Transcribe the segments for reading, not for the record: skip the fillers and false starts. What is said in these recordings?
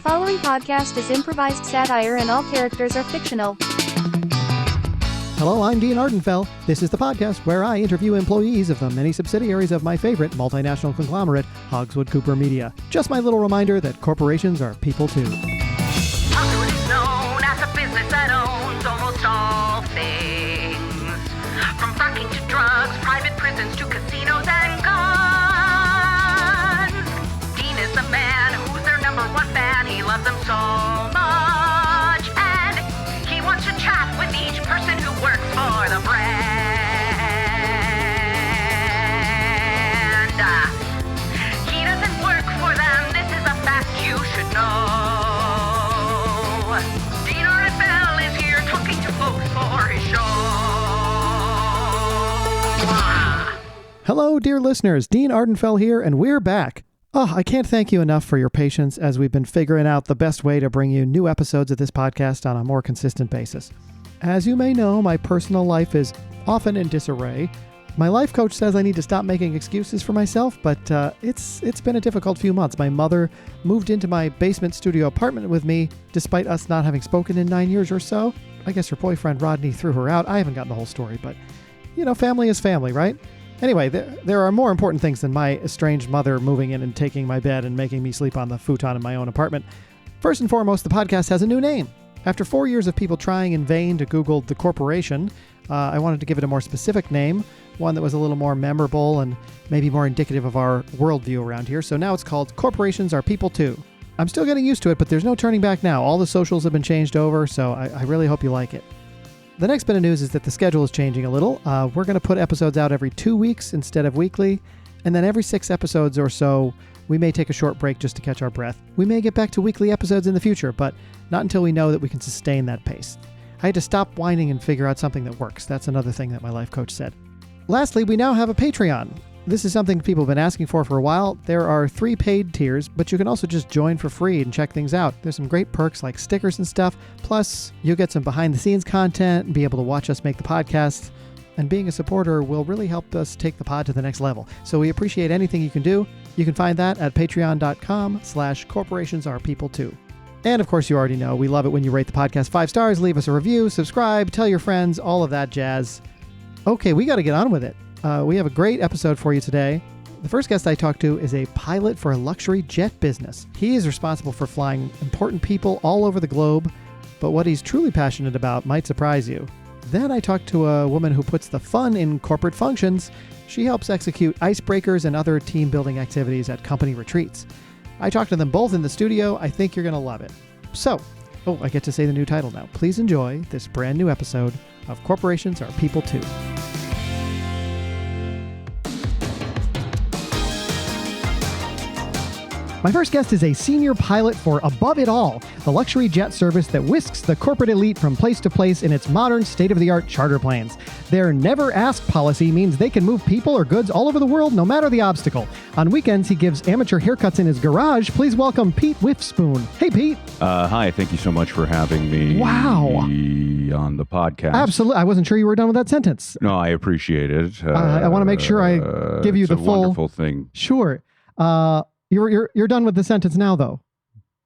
following podcast is improvised satire and all characters are fictional. Hello, I'm Dean Ardenfell. This is the podcast where I interview employees of the many subsidiaries of my favorite multinational conglomerate, Hogswood Cooper Media. Just my little reminder that corporations are people too. Hogswood is known as a business that owns almost all things. From fracking to drugs, private prisons to casinos and guns. Dean is the man who's their number one fan. He loves them so much. And he wants to chat with each person who works for the brand. He doesn't work for them. This is a fact you should know. Dean Ardenfell is here talking to folks for his show. Hello, dear listeners. Dean Ardenfell here, and we're back. Oh, I can't thank you enough for your patience as we've been figuring out the best way to bring you new episodes of this podcast on a more consistent basis. As you may know, my personal life is often in disarray. My life coach says I need to stop making excuses for myself, but it's been a difficult few months. My mother moved into my basement studio apartment with me, despite us not having spoken in 9 years or so. I guess her boyfriend Rodney threw her out. I haven't gotten the whole story, but, family is family, right? Anyway, there are more important things than my estranged mother moving in and taking my bed and making me sleep on the futon in my own apartment. First and foremost, the podcast has a new name. After 4 years of people trying in vain to Google the corporation, I wanted to give it a more specific name, one that was a little more memorable and maybe more indicative of our worldview around here. So now it's called Corporations Are People Too. I'm still getting used to it, but there's no turning back now. All the socials have been changed over, so I really hope you like it. The next bit of news is that the schedule is changing a little. We're going to put episodes out every 2 weeks instead of weekly, and then every 6 episodes or so, we may take a short break just to catch our breath. We may get back to weekly episodes in the future, but not until we know that we can sustain that pace. I had to stop whining and figure out something that works. That's another thing that my life coach said. Lastly, we now have a Patreon. This is something people have been asking for a while. There are 3 paid tiers, but you can also just join for free and check things out. There's some great perks like stickers and stuff. Plus, you'll get some behind-the-scenes content and be able to watch us make the podcast. And being a supporter will really help us take the pod to the next level. So we appreciate anything you can do. You can find that at patreon.com/corporationsarepeople2. And of course, you already know, we love it when you rate the podcast 5 stars, leave us a review, subscribe, tell your friends, all of that jazz. Okay, we got to get on with it. We have a great episode for you today. The first guest I talked to is a pilot for a luxury jet business. He is responsible for flying important people all over the globe, but what he's truly passionate about might surprise you. Then I talked to a woman who puts the fun in corporate functions. She helps execute icebreakers and other team-building activities at company retreats. I talked to them both in the studio. I think you're going to love it. So, I get to say the new title now. Please enjoy this brand new episode of Corporations Are People Too. My first guest is a senior pilot for Above It All, the luxury jet service that whisks the corporate elite from place to place in its modern, state-of-the-art charter planes. Their never ask policy means they can move people or goods all over the world, no matter the obstacle. On weekends, he gives amateur haircuts in his garage. Please welcome Pete Whiffspoon. Hey, Pete. Hi, thank you so much for having me on the podcast. Absolutely. I wasn't sure you were done with that sentence. No, I appreciate it. I want to make sure I give you the full... wonderful thing. Sure. You're done with the sentence now, though?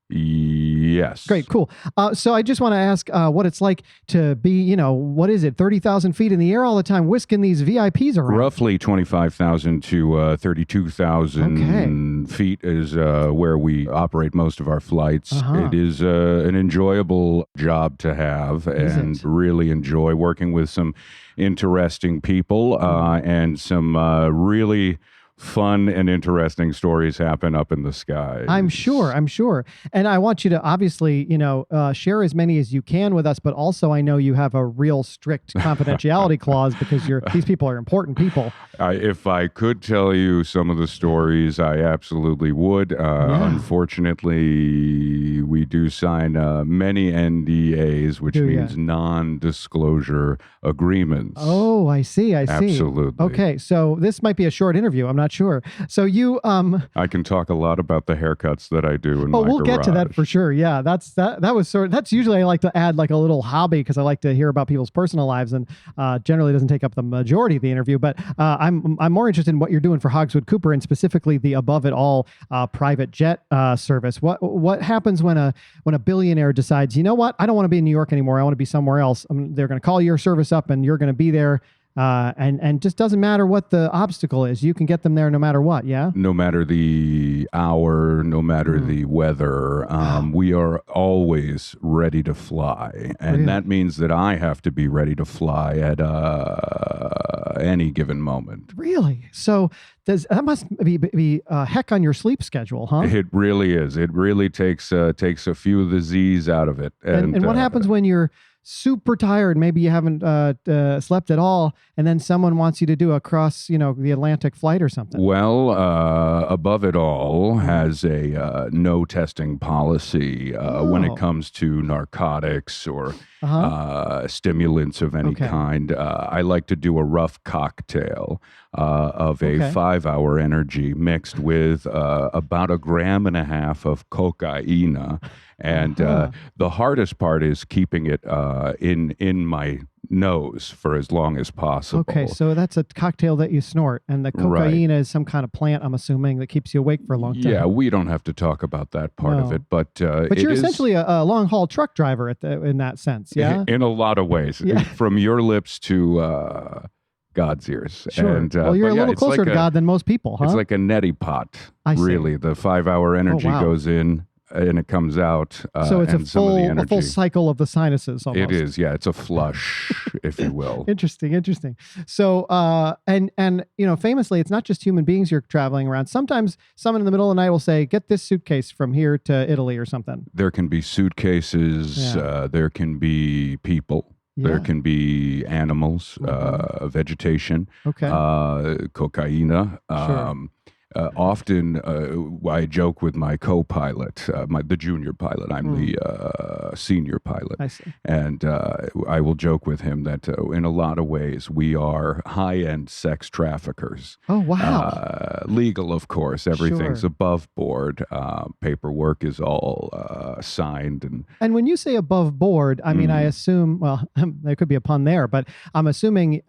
Yes. Great, cool. So I just want to ask what it's like to be, 30,000 feet in the air all the time, whisking these VIPs around. Roughly 25,000 to 32,000 feet is where we operate most of our flights. It is an enjoyable job to have, and really enjoy working with some interesting people and some really fun and interesting stories happen up in the sky. I'm sure. And I want you to obviously, share as many as you can with us, but also I know you have a real strict confidentiality clause because these people are important people. If I could tell you some of the stories, I absolutely would. Unfortunately, we do sign many NDAs, which means non-disclosure agreements. Oh, I see. Absolutely. Okay, so this might be a short interview. I'm not not sure. So you I can talk a lot about the haircuts that I do in my we'll garage. get to that for sure. Yeah, that was that's usually I like to add like a little hobby because I like to hear about people's personal lives, and generally doesn't take up the majority of the interview. But I'm more interested in what you're doing for Hogswood Cooper, and specifically the Above It All private jet service. What happens when a billionaire decides, you know what, I don't want to be in New York anymore, I want to be somewhere else? They're going to call your service up, and you're going to be there. And just doesn't matter what the obstacle is. You can get them there no matter what. Yeah. No matter the hour, no matter the weather, we are always ready to fly. And that means that I have to be ready to fly at any given moment. Really? So that must be a heck on your sleep schedule, huh? It really is. It really takes a few of the Z's out of it. And what happens when you're super tired? Maybe you haven't slept at all, and then someone wants you to do a cross, the Atlantic flight or something. Well, Above It All has a no testing policy when it comes to narcotics or stimulants of any kind. I like to do a rough cocktail of a 5-hour energy mixed with about 1.5 grams of cocaine. And the hardest part is keeping it in my nose for as long as possible. Okay, so that's a cocktail that you snort, and the cocaine is some kind of plant, I'm assuming, that keeps you awake for a long time. Yeah, we don't have to talk about that part of it, but you're essentially a long-haul truck driver in that sense, yeah? In a lot of ways, from your lips to God's ears. Sure. And, well, you're a little closer to God than most people, huh? It's like a neti pot, really. The 5-hour energy goes in, and it comes out. So it's a full cycle of the sinuses almost. It is, yeah. It's a flush, if you will. Interesting. So, and famously, it's not just human beings you're traveling around. Sometimes someone in the middle of the night will say, get this suitcase from here to Italy or something. There can be suitcases. There can be people. There can be animals, vegetation, cocaine. Sure. Often, I joke with my co-pilot, the junior pilot. I'm the senior pilot. I see. And I will joke with him that in a lot of ways, we are high-end sex traffickers. Oh, wow. Legal, of course. Everything's above board. Paperwork is all signed. And when you say above board, I mean, I assume, well, there could be a pun there, but I'm assuming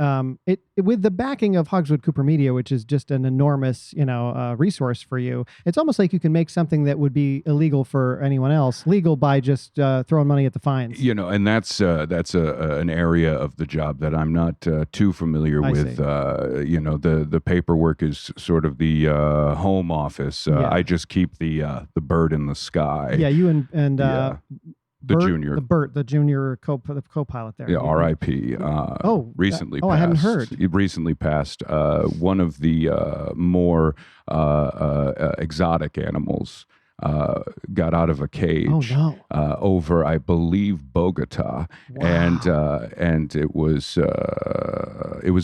with the backing of Hogswood Cooper Media, which is just an enormous, resource for you, it's almost like you can make something that would be illegal for anyone else legal by just throwing money at the fines. And that's an area of the job that I'm not too familiar with. The paperwork is sort of the home office. I just keep the bird in the sky. Yeah, you and the Bert, the junior co-pilot there. Yeah, R.I.P. Recently passed. I hadn't heard. He recently passed. One of the more exotic animals got out of a cage over, I believe, Bogota, and it was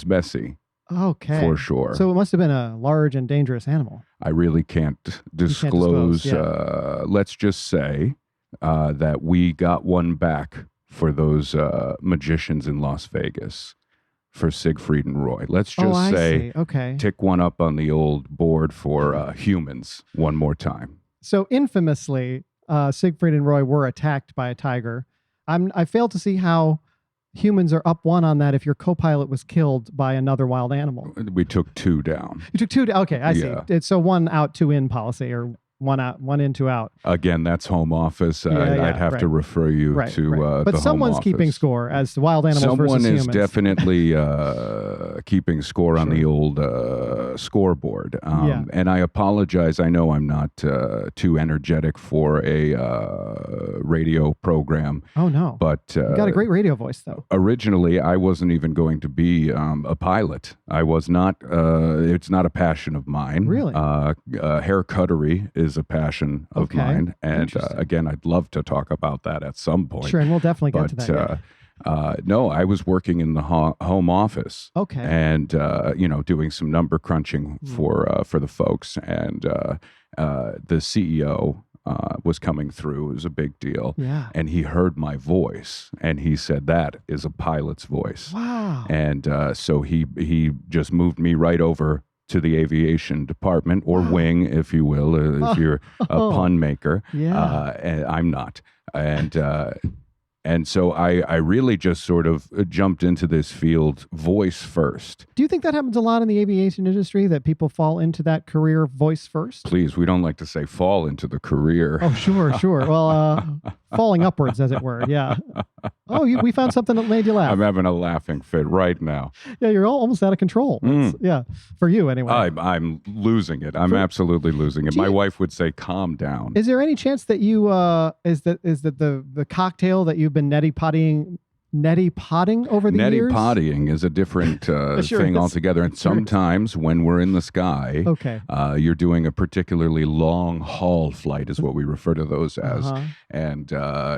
messy. Okay. For sure. So it must have been a large and dangerous animal. I really can't disclose. Let's just say that we got one back for those magicians in Las Vegas for Siegfried and Roy. Let's just say, tick one up on the old board for humans one more time. So infamously, Siegfried and Roy were attacked by a tiger. I fail to see how humans are up one on that if your co-pilot was killed by another wild animal. We took 2 down. You took 2 down? Okay, I see. It's so 1 out, 2 in policy, or 1 out, 1 in, 2 out. Again, that's home office. I'd have to refer you to but the someone's home keeping office. score as the wild animals versus humans. Someone is definitely keeping score on the old scoreboard. And I apologize. I know I'm not too energetic for a radio program. Oh, no. But you got a great radio voice, though. Originally, I wasn't even going to be a pilot. I was not. It's not a passion of mine. Really? Haircuttery is a passion of mine. And again, I'd love to talk about that at some point. Sure, and we'll definitely get to that. No, I was working in the home office. Okay. And, doing some number crunching for the folks. And the CEO was coming through. It was a big deal. Yeah. And he heard my voice, and he said, that is a pilot's voice. Wow. And so he just moved me right over to the aviation department, or wing, if you will, if you're a pun maker. And I'm not. And so I really just sort of jumped into this field voice first. Do you think that happens a lot in the aviation industry, that people fall into that career voice first? Please, we don't like to say fall into the career. Oh, sure. Well, falling upwards, as it were. Yeah. Oh, we found something that made you laugh. I'm having a laughing fit right now. Yeah, you're almost out of control. Yeah, for you anyway. I'm losing it. I'm absolutely losing it. My wife would say, "Calm down." Is there any chance that you is that the cocktail that you've been neti potting over the years? Neti potting is a different thing altogether. And sometimes when we're in the sky, you're doing a particularly long haul flight, is what we refer to those as, and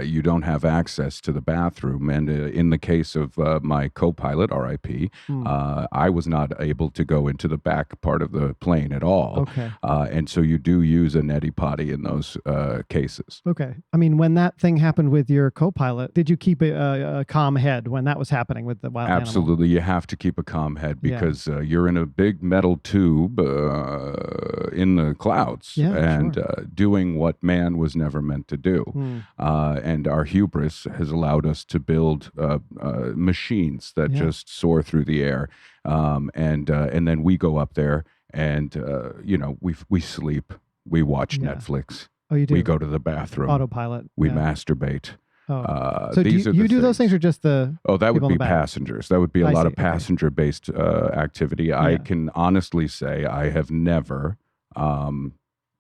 you don't have access to the bathroom. And in the case of my co-pilot, R.I.P., I was not able to go into the back part of the plane at all. And so you do use a neti potty in those cases. I mean, when that thing happened with your co-pilot, did you keep a calm head when that was happening with the wild Absolutely. animal? You have to keep a calm head because you're in a big metal tube in the clouds and doing what man was never meant to do. And our hubris has allowed us to build machines that just soar through the air. And then we go up there and, we sleep, we watch Netflix. Oh, you do? We go to the bathroom. Autopilot. We masturbate. So do you do those things, or just the that would be passengers. That would be a lot of Okay. passenger-based activity. I can honestly say I have never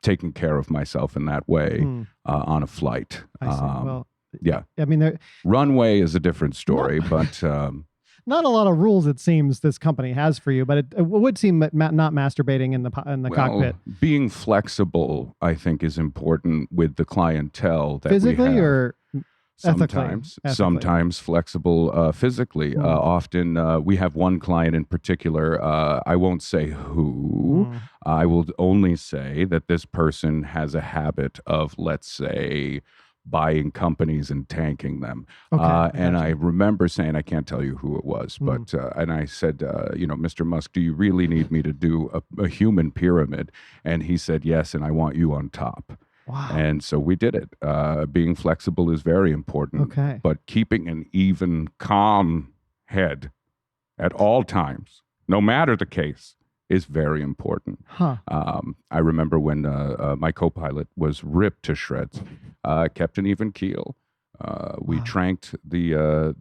taken care of myself in that way on a flight. I see. Well, yeah. I mean, runway is a different story, but not a lot of rules, it seems, this company has for you, but it would seem that not masturbating in the cockpit. Being flexible, I think, is important with the clientele that physically we have. or Sometimes flexible physically. Often we have one client in particular. I won't say who. I will only say that this person has a habit of, let's say, buying companies and tanking them. And I remember saying, I can't tell you who it was, but and I said, Mr. Musk, do you really need me to do a human pyramid? And he said, yes, and I want you on top. Wow. And so we did it. Being flexible is very important, but keeping an even, calm head at all times, no matter the case, is very important. I remember when my co-pilot was ripped to shreds, kept an even keel. We tranked the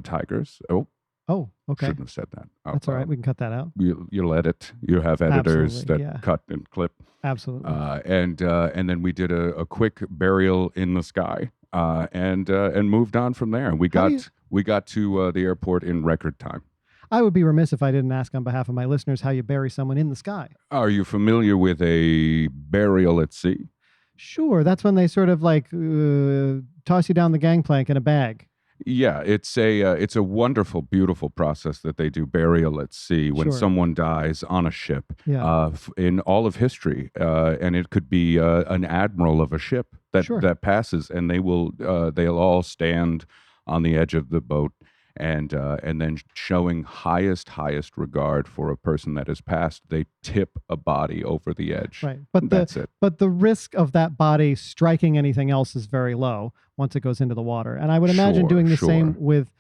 tigers. Oh, okay. Shouldn't have said that. That's all right. We can cut that out. You let it. You have editors that cut and clip. Absolutely. And then we did a quick burial in the sky, and moved on from there. And we got to the airport in record time. I would be remiss if I didn't ask on behalf of my listeners how you bury someone in the sky. Are you familiar with a burial at sea? Sure. That's when they sort of like toss you down the gangplank in a bag. Yeah, it's a wonderful, beautiful process that they do, burial at sea, when someone dies on a ship in all of history. And it could be an admiral of a ship that passes, and they'll all stand on the edge of the boat and then showing highest regard for a person that has passed, they tip a body over the edge. Right. But that's it. But the risk of that body striking anything else is very low once it goes into the water. And I would imagine doing the same with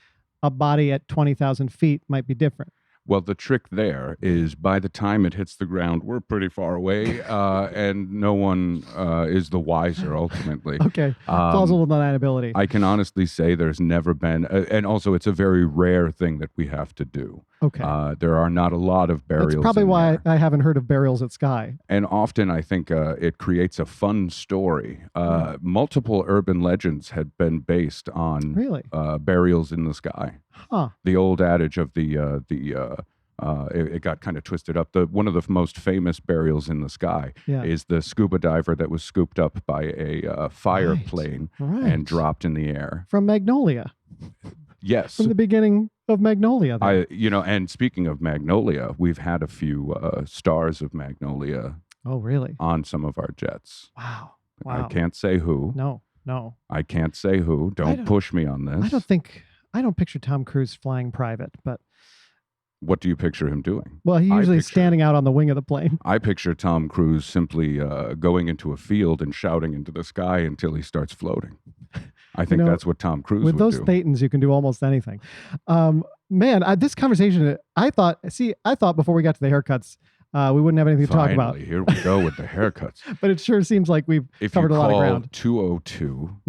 a body at 20,000 feet might be different. Well, the trick there is by the time it hits the ground, we're pretty far away, and no one is the wiser ultimately. Okay. Plausible deniability. I can honestly say there's never been, and also it's a very rare thing that we have to do. Okay. There are not a lot of burials. That's probably why I haven't heard of burials at Sky. And often I think it creates a fun story. Multiple urban legends had been based on burials in the sky. The old adage of it got kind of twisted up. One of the most famous burials in the sky is the scuba diver that was scooped up by a fire plane and dropped in the air. From Magnolia. Yes. From the beginning of Magnolia. And speaking of Magnolia, we've had a few stars of Magnolia. Oh, really? On some of our jets. Wow. I can't say who. No. I can't say who. Don't push me on this. I don't picture Tom Cruise flying private, but What do you picture him doing? Well, he usually is standing out on the wing of the plane. I picture Tom Cruise simply going into a field and shouting into the sky until he starts floating. I think that's what Tom Cruise would do. With those thetans, you can do almost anything. Man, this conversation, I thought before we got to the haircuts, we wouldn't have anything to talk about. Here we go with the haircuts. But it sure seems like we've covered a lot of ground. If you call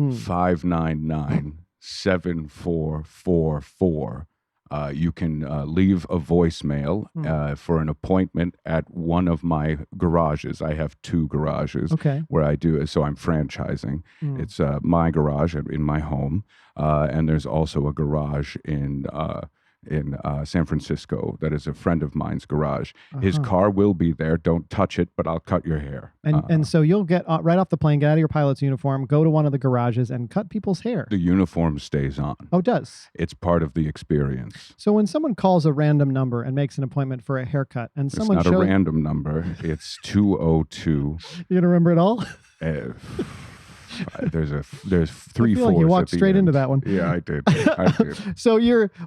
202-599-7444, you can leave a voicemail for an appointment at one of my garages. I have 2 garages where I do, so I'm franchising. It's my garage in my home, and there's also a garage in San Francisco that is a friend of mine's garage. His car will be there. Don't touch it, but I'll cut your hair. And so you'll get right off the plane, get out of your pilot's uniform, go to one of the garages and cut people's hair. The uniform stays on. Oh, it does? It's part of the experience. So when someone calls a random number and makes an appointment for a haircut and someone It's not a random number. It's 202. You gonna remember it all? There's 3 I feel 4s like you walked at the straight end. into that one. Yeah, I did. So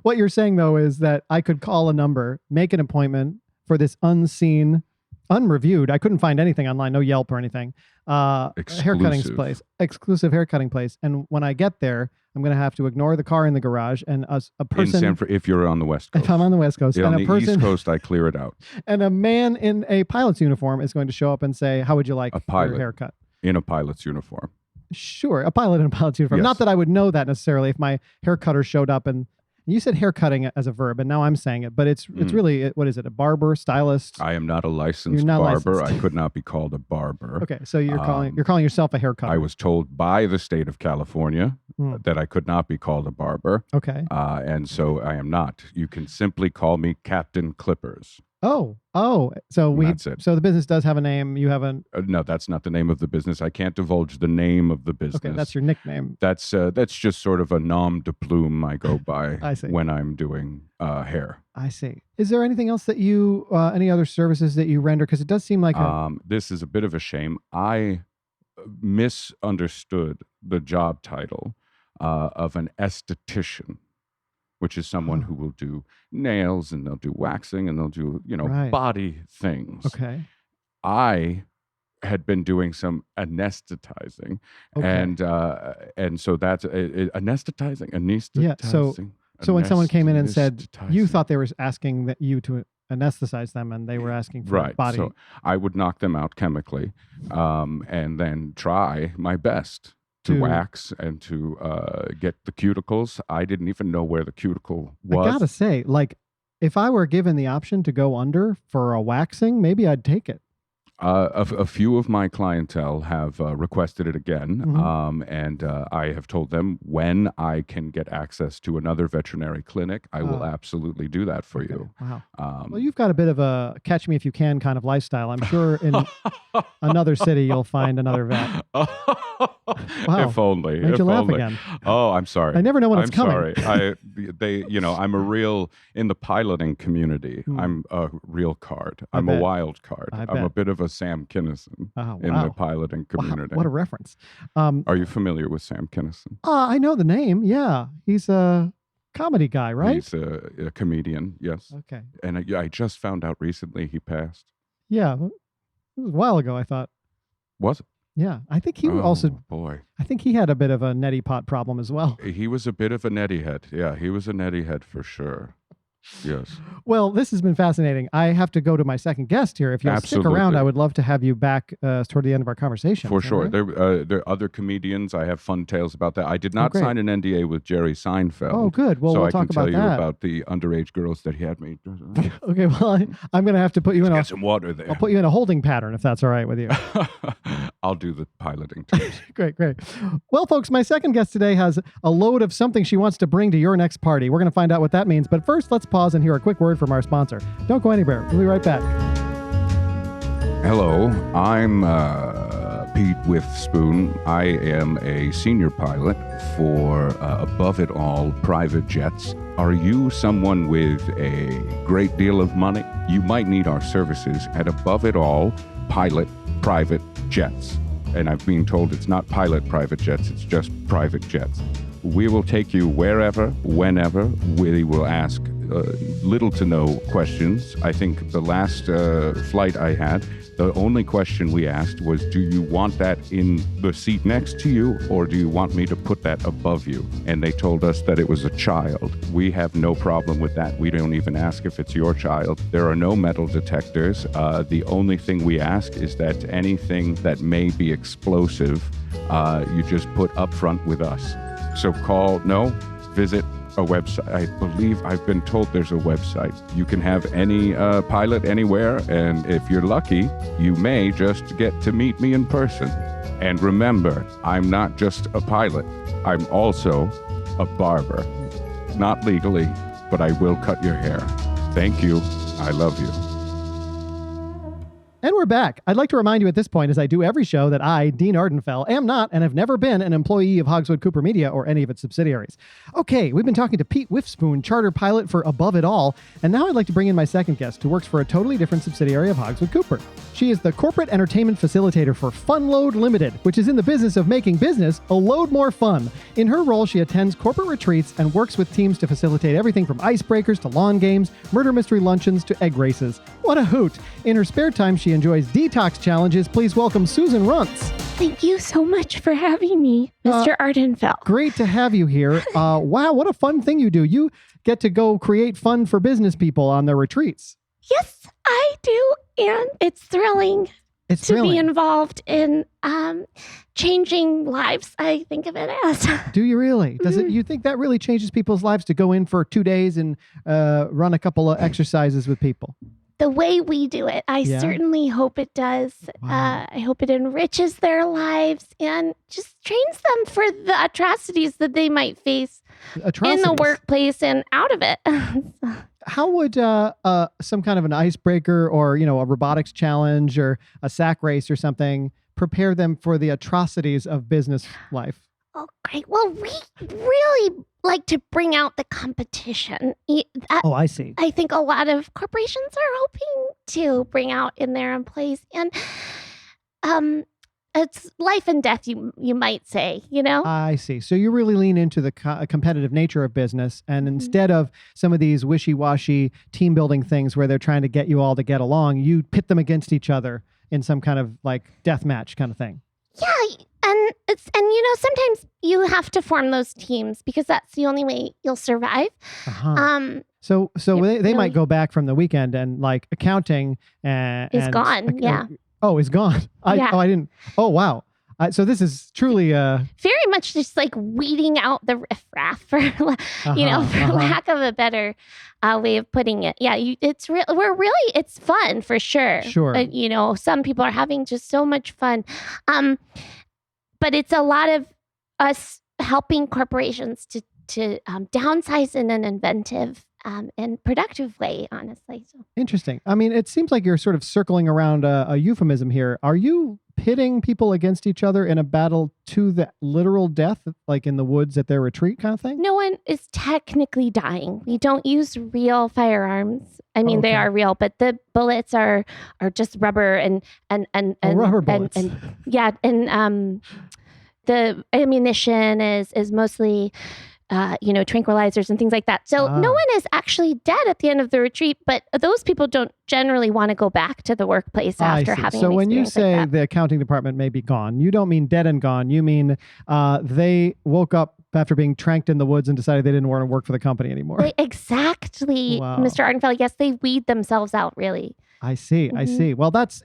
what you're saying though is that I could call a number, make an appointment for this unseen, unreviewed. I couldn't find anything online, no Yelp or anything. Exclusive haircutting place. And when I get there, I'm going to have to ignore the car in the garage and a person. If you're on the West Coast. If I'm on the West Coast. Yeah, and on the East Coast, I clear it out. And a man in a pilot's uniform is going to show up and say, "How would you like your haircut?" In a pilot's uniform. Sure, a pilot in a pilot's uniform. Yes. Not that I would know that necessarily if my hair cutter showed up and you said hair cutting as a verb, and now I'm saying it, but it's really, what is it, a barber, stylist? I am not a licensed barber. I could not be called a barber. Okay, so you're calling yourself a hair cutter. I was told by the state of California that I could not be called a barber. Okay. And so I am not. You can simply call me Captain Clippers. Oh, so That's it. So the business does have a name. You have a no, that's not the name of the business. I can't divulge the name of the business. Okay, that's your nickname. That's just sort of a nom de plume I go by I see. when I'm doing hair. I see. Is there anything else that you, any other services that you render? Because it does seem like this is a bit of a shame. I misunderstood the job title of an esthetician, which is someone who will do nails and they'll do waxing and they'll do, body things. Okay. I had been doing some anesthetizing, and so that's anesthetizing. Yeah. So when someone came in and said you thought they were asking that you to anesthetize them, and they were asking for body. So I would knock them out chemically, and then try my best to wax and to get the cuticles. I didn't even know where the cuticle was. I gotta say, like, if I were given the option to go under for a waxing, maybe I'd take it. A few of my clientele have requested it again, and I have told them when I can get access to another veterinary clinic, I will absolutely do that for you. Wow. Well, you've got a bit of a catch me if you can kind of lifestyle. I'm sure in another city you'll find another vet. Wow. If only. Made you laugh again. Oh, I'm sorry. I never know when it's coming. Sorry. I'm a real, in the piloting community, I'm a real card. I'm a wild card. I'm a bit of a Sam Kinison in the piloting community. Wow, what a reference. Are you familiar with Sam Kinison? I know the name. Yeah. He's a comedy guy, right? He's a comedian, yes. Okay. And I just found out recently he passed. Yeah. It was a while ago, I thought. Was it? Yeah. I think he I think he had a bit of a neti pot problem as well. He was a bit of a neti head. Yeah, he was a neti head for sure. Yes. Well, this has been fascinating. I have to go to my second guest here. If you'll stick around, I would love to have you back toward the end of our conversation. For sure. Right? There are other communians. I have fun tales about that. I did not sign an NDA with Jerry Seinfeld. Oh, good. Well, we'll talk about that. So I can tell you about the underage girls that he had me. Okay. Well, I'm going to have to put you in get some water there. I'll put you in a holding pattern if that's all right with you. I'll do the piloting too. Great. Well, folks, my second guest today has a load of something she wants to bring to your next party. We're going to find out what that means. But first, let's pause and hear a quick word from our sponsor. Don't go anywhere. We'll be right back. Hello, I'm Pete Withspoon. I am a senior pilot for Above It All private jets. Are you someone with a great deal of money? You might need our services at Above It All Pilot Private Jets. And I've been told it's not pilot private jets, it's just private jets. We will take you wherever, whenever. We will ask little to no questions. I think the last flight I had, the only question we asked was, do you want that in the seat next to you, or do you want me to put that above you? And they told us that it was a child. We have no problem with that. We don't even ask if it's your child. There are no metal detectors. The only thing we ask is that anything that may be explosive, you just put up front with us. So visit a website. I believe I've been told there's a website. You can have any pilot anywhere, and if you're lucky, you may just get to meet me in person. And remember, I'm not just a pilot. I'm also a barber. Not legally, but I will cut your hair. Thank you. I love you. And we're back. I'd like to remind you at this point, as I do every show, that I, Dean Ardenfell, am not and have never been an employee of Hogswood Cooper Media or any of its subsidiaries. Okay, we've been talking to Pete Whiffspoon, charter pilot for Above It All, and now I'd like to bring in my second guest, who works for a totally different subsidiary of Hogswood Cooper. She is the corporate entertainment facilitator for Funload Limited, which is in the business of making business a load more fun. In her role, she attends corporate retreats and works with teams to facilitate everything from icebreakers to lawn games, murder mystery luncheons to egg races. What a hoot! In her spare time, she enjoys detox challenges. Please welcome Susan Runts. Thank you so much for having me, Mr. Ardenfell. Great to have you here. Wow, what a fun thing you do. You get to go create fun for business people on their retreats. Yes, I do. And it's thrilling to be involved in changing lives, I think of it as. Do you really? Does it? You think that really changes people's lives to go in for 2 days and run a couple of exercises with people? The way we do it, I certainly hope it does. Wow. I hope it enriches their lives and just trains them for the atrocities that they might face in the workplace and out of it. How would some kind of an icebreaker or, a robotics challenge or a sack race or something prepare them for the atrocities of business life? Oh, great. Well, we really like to bring out the competition. I see. I think a lot of corporations are hoping to bring out in their employees. And it's life and death, you might say, I see. So you really lean into the competitive nature of business. And instead of some of these wishy-washy team building things where they're trying to get you all to get along, you pit them against each other in some kind of like death match kind of thing. Yeah. And sometimes you have to form those teams because that's the only way you'll survive. Uh-huh. So they might go back from the weekend and like accounting is gone. Oh, it's gone. I didn't. Oh, wow. So this is truly very much just like weeding out the riffraff for lack of a better way of putting it. Yeah, it's fun for sure. Sure. Some people are having just so much fun. But it's a lot of us helping corporations to downsize in an inventive and productive way, honestly. So. Interesting. I mean, it seems like you're sort of circling around a euphemism here. Are you pitting people against each other in a battle to the literal death, like in the woods at their retreat kind of thing? No one is technically dying. We don't use real firearms. I mean, They are real, but the bullets are just rubber and rubber bullets. And the ammunition is mostly tranquilizers and things like that. So no one is actually dead at the end of the retreat, but those people don't generally want to go back to the workplace after having. So when you say the accounting department may be gone, you don't mean dead and gone. You mean they woke up after being tranked in the woods and decided they didn't want to work for the company anymore. Exactly, wow. Mr. Ardenfell. Yes, they weed themselves out, really. I see. I see. Well, that's,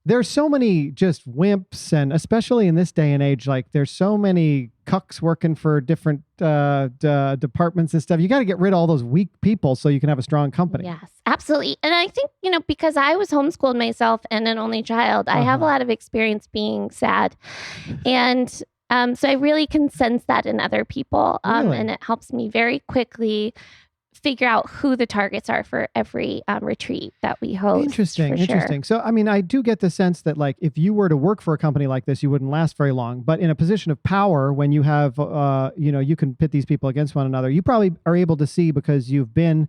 there's so many just wimps, and especially in this day and age, like there's so many cucks working for different departments and stuff. You got to get rid of all those weak people so you can have a strong company. Yes, absolutely. And I think, because I was homeschooled myself and an only child, I have a lot of experience being sad. And so I really can sense that in other people. Really? And it helps me very quickly figure out who the targets are for every retreat that we host. Interesting. Sure. So, I mean, I do get the sense that like, if you were to work for a company like this, you wouldn't last very long, but in a position of power, when you have, you can pit these people against one another, you probably are able to see, because you've been,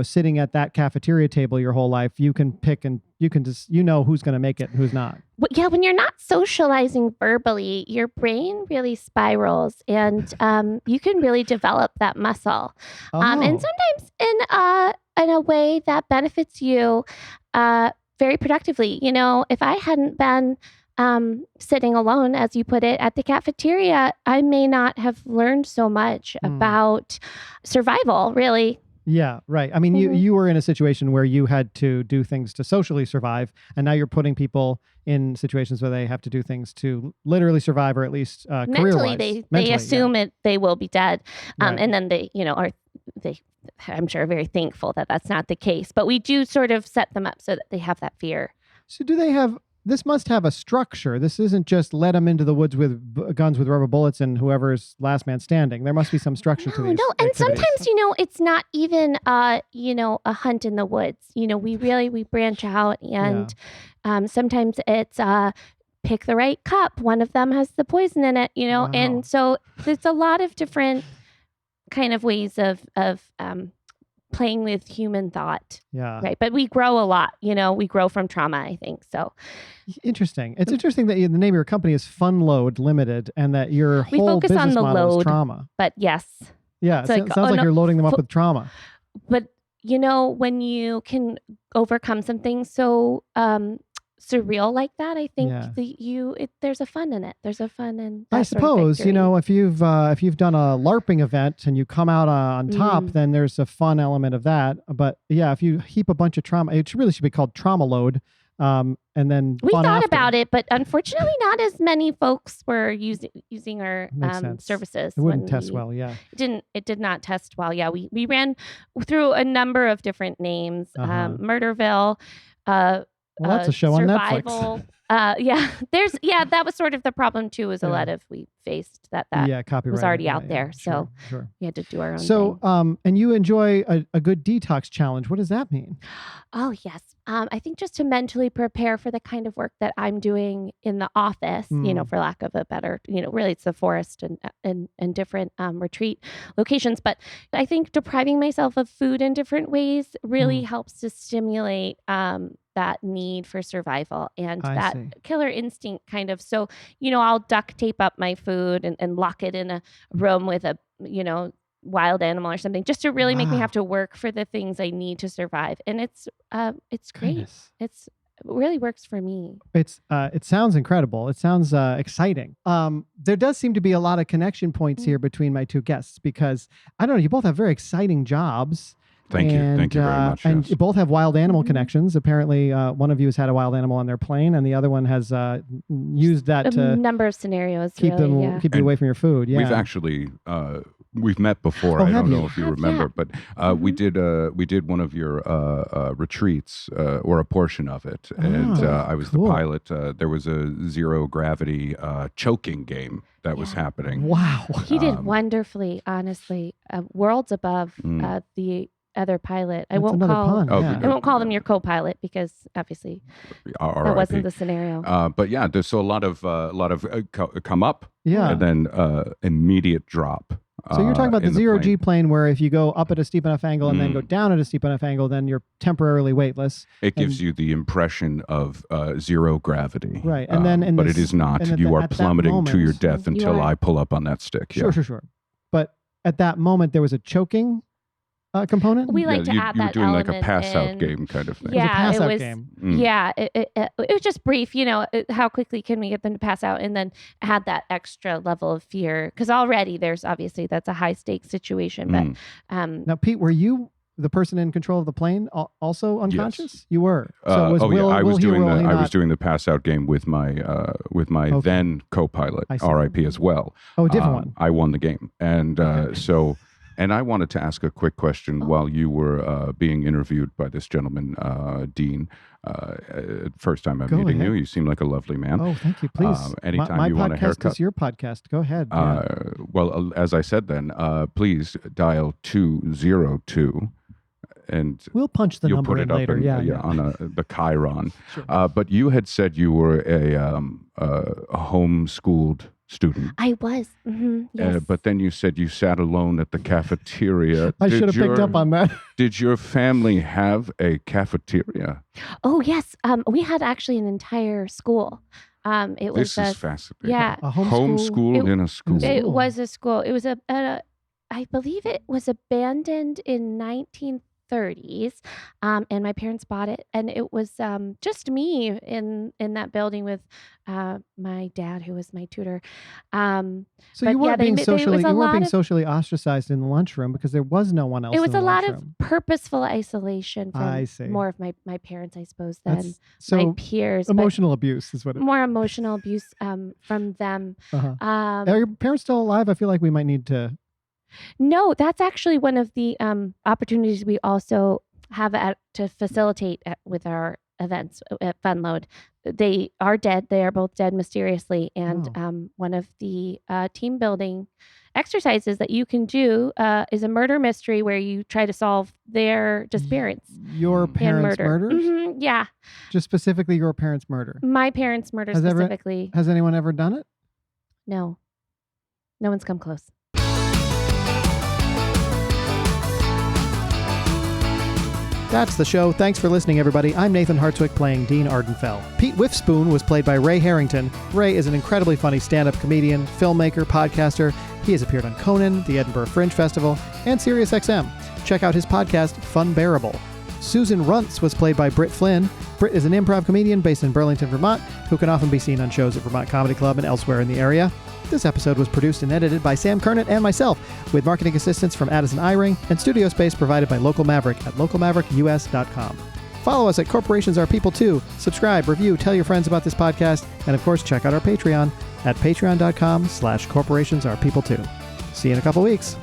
sitting at that cafeteria table your whole life, you can pick and you can just, who's going to make it and who's not. Yeah, when you're not socializing verbally, your brain really spirals, and you can really develop that muscle. And sometimes in a way that benefits you very productively. If I hadn't been sitting alone, as you put it, at the cafeteria, I may not have learned so much about survival, really. Yeah, right. I mean, you were in a situation where you had to do things to socially survive, and now you're putting people in situations where they have to do things to literally survive, or at least career-wise. They assume they will be dead, and then they I'm sure very thankful that that's not the case. But we do sort of set them up so that they have that fear. So do they have? This must have a structure. This isn't just let them into the woods with guns with rubber bullets and whoever's last man standing. There must be some structure to these. No, and activities. sometimes, it's not even, a hunt in the woods. We branch out, and sometimes it's pick the right cup. One of them has the poison in it, Wow. and so there's a lot of different kind of ways of playing with human thought. Yeah. Right. But we grow a lot, we grow from trauma, I think. So interesting. It's interesting that the name of your company is Fun Load Limited, and that your whole focus on business the model load, is trauma. But yes. Yeah. It sounds like you're loading them up with trauma. But, when you can overcome something so surreal like that, I think there's a fun in it. There's a fun in that. I suppose, if you've done a LARPing event and you come out on top, then there's a fun element of that. But yeah, if you heap a bunch of trauma, it really should be called Trauma Load. And then we thought about it, but unfortunately not as many folks were using our services. It wouldn't test well. Yeah. It did not test well. Yeah. We ran through a number of different names, Murderville, well, that's a show survival. on Netflix. That was sort of the problem too, is a lot of, we faced that copyright was already out there. Sure, so sure. we had to do our own thing. And you enjoy a good detox challenge. What does that mean? Oh, yes. I think just to mentally prepare for the kind of work that I'm doing in the office, for lack of a better, really it's the forest and different retreat locations. But I think depriving myself of food in different ways really helps to stimulate that need for survival and that killer instinct kind of. So, I'll duct tape up my food and lock it in a room with a, wild animal or something, just to really make me have to work for the things I need to survive. And it's great. Goodness. It really works for me. It sounds incredible. It sounds exciting. There does seem to be a lot of connection points here between my two guests, because I don't know, you both have very exciting jobs. Thank you very much. And you both have wild animal connections. Apparently, one of you has had a wild animal on their plane, and the other one has used that to number of scenarios. Keep you away from your food. Yeah, we've actually we've met before. I don't know if you remember, but we did one of your retreats or a portion of it, and I was the pilot. There was a zero gravity choking game that was happening. Wow, he did wonderfully. Honestly, worlds above the other pilot. I won't call them your co-pilot, because obviously that wasn't the scenario. But yeah, there's a lot of come up, and then immediate drop. So you're talking about the zero G plane, where if you go up at a steep enough angle and then go down at a steep enough angle, then you're temporarily weightless. It gives you the impression of zero gravity, right? And then, but it is not. You are plummeting to your death until I pull up on that stick. Sure. But at that moment, there was a choking component. We like to add that element. You were doing like a pass-out game kind of thing. Yeah, it was. Game. Yeah, it was just brief. How quickly can we get them to pass out, and then add that extra level of fear, because already there's obviously that's a high stakes situation. But now, Pete, were you the person in control of the plane also unconscious? Yes. You were. So I was doing the pass-out game with my then co-pilot, RIP as well. Oh, a different one. I won the game, and so. And I wanted to ask a quick question while you were being interviewed by this gentleman, Dean. First time I'm meeting you. You seem like a lovely man. Oh, thank you. Please. Anytime you want a haircut. My podcast is your podcast. Go ahead. Well, as I said then, please dial 202. And we'll punch the number in later. On the Chiron. Sure. But you had said you were a homeschooled student. I was. Yes. But then you said you sat alone at the cafeteria. I should have picked up on that. Did your family have a cafeteria? Oh, yes. We had actually an entire school. This is fascinating. Yeah. A homeschool? In a school. It was a school. It was I believe it was abandoned in 1930s, and my parents bought it, and it was just me in that building with my dad, who was my tutor. So you weren't being socially ostracized in the lunchroom because there was no one else. It was in the a lot of lunchroom. purposeful isolation from more of my parents, I suppose, than my peers. Emotional abuse is what it is. More emotional abuse from them. Are your parents still alive? I feel like we might need to. No, that's actually one of the opportunities we also have to facilitate with our events at Funload. They are dead. They are both dead mysteriously. And one of the team building exercises that you can do is a murder mystery where you try to solve their disappearance. Your parents' murder? Mm-hmm, yeah. Just specifically your parents' murder? My parents' murder specifically. Has anyone ever done it? No. No one's come close. That's the show. Thanks for listening, everybody. I'm Nathan Hartswick playing Dean Ardenfell. Pete Whiffspoon was played by Ray Harrington. Ray is an incredibly funny stand-up comedian, filmmaker, podcaster. He has appeared on Conan, the Edinburgh Fringe Festival, and SiriusXM. Check out his podcast, Funbearable. Susan Runts was played by Brit Flynn. Brit is an improv comedian based in Burlington, Vermont, who can often be seen on shows at Vermont Comedy Club and elsewhere in the area. This episode was produced and edited by Sam Kernet and myself, with marketing assistance from Addison Eyring and studio space provided by Local Maverick at localmaverickus.com. Follow us at Corporations Are People Too. Subscribe, review, tell your friends about this podcast, and of course, check out our Patreon at patreon.com/corporationsarepeople2. See you in a couple weeks.